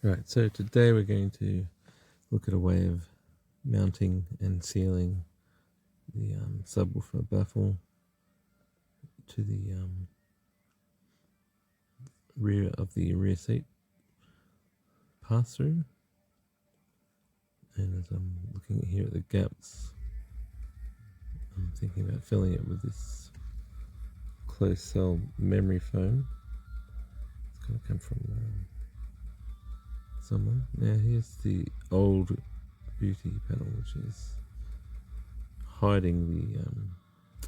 Right, so today we're going to look at a way of mounting and sealing the subwoofer baffle to the rear of the rear seat pass-through. And as I'm looking here at the gaps, I'm thinking about filling it with this closed cell memory foam. It's going to come from someone. Now here's the old beauty panel, which is hiding the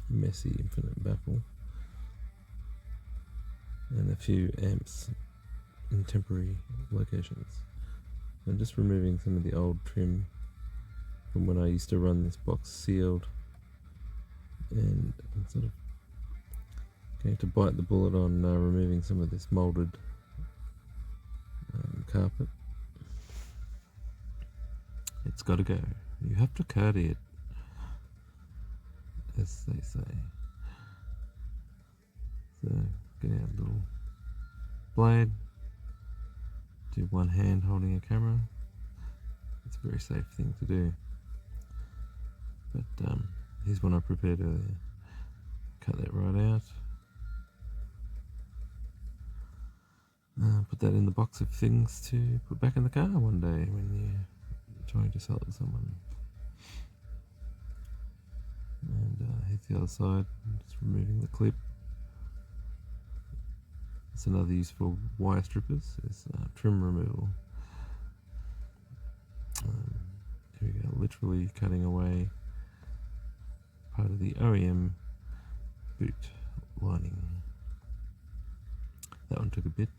messy infinite baffle and a few amps in temporary locations. I'm just removing some of the old trim from when I used to run this box sealed, and I'm sort of going to bite the bullet on removing some of this molded carpet. It's got to go. You have to cut it, as they say. So get out a little blade, do one hand holding a camera. It's a very safe thing to do. But here's one I prepared earlier. Cut that right out. Put that in the box of things to put back in the car one day when you're trying to sell it to someone. And here's the other side, just removing the clip. It's another use for wire strippers, is trim removal. Here we go, literally cutting away part of the OEM boot lining. That one took a bit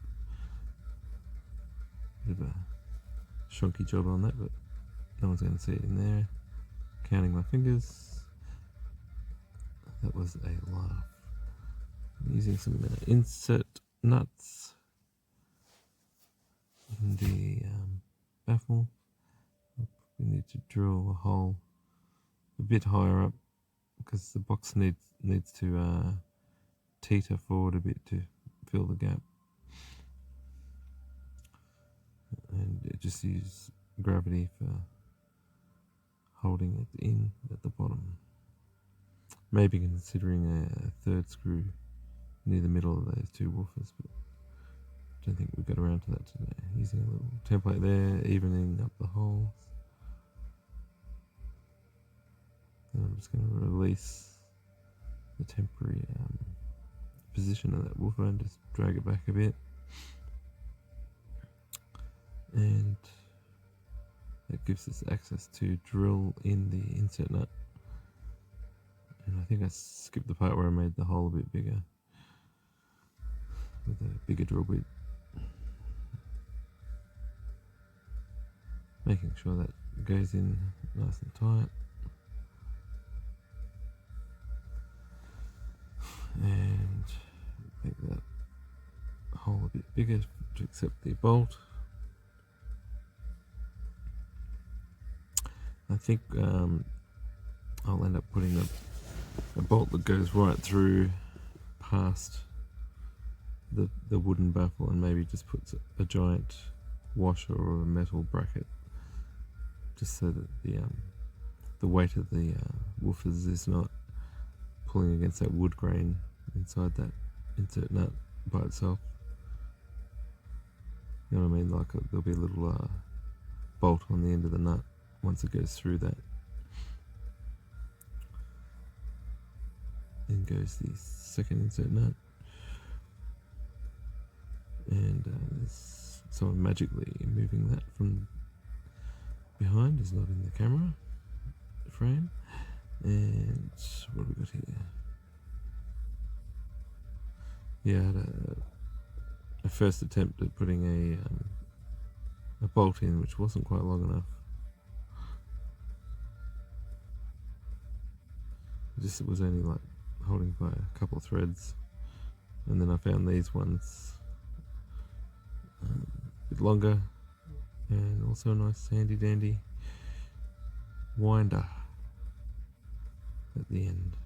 of a shonky job on that, but no one's going to see it in there. Counting my fingers. That was a laugh. I'm using some insert nuts in the baffle. We need to drill a hole a bit higher up because the box needs to teeter forward a bit to fill the gap. And just use gravity for holding it in at the bottom. Maybe considering a third screw near the middle of those two woofers, but I don't think we got around to that today. Using a little template there, evening up the holes. And I'm just going to release the temporary position of that woofer and just drag it back a bit. And that gives us access to drill in the insert nut. And I think I skipped the part where I made the hole a bit bigger with a bigger drill bit. Making sure that goes in nice and tight. And make that hole a bit bigger to accept the bolt. I think I'll end up putting a bolt that goes right through past the wooden baffle and maybe just puts a giant washer or a metal bracket, just so that the weight of the woofers is not pulling against that wood grain inside that insert nut by itself. You know what I mean? Like there'll be a little bolt on the end of the nut once it goes through that. Then goes the second insert nut. And there's someone magically moving that from behind, is not in the camera frame. And what have we got here? Yeah, I had a first attempt at putting a bolt in, which wasn't quite long enough. It was only like holding by a couple of threads, and then I found these ones a bit longer, and also a nice handy dandy winder at the end.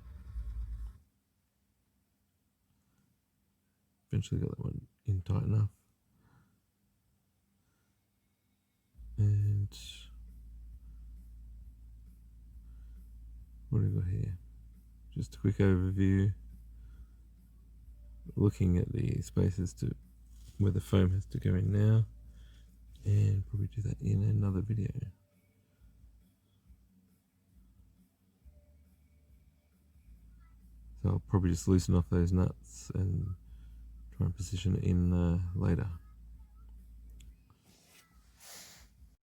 Eventually got that one in tight enough. what have we got here? Just a quick overview, looking at the spaces to where the foam has to go in now, and probably do that in another video. So I'll probably just loosen off those nuts and try and position it in later.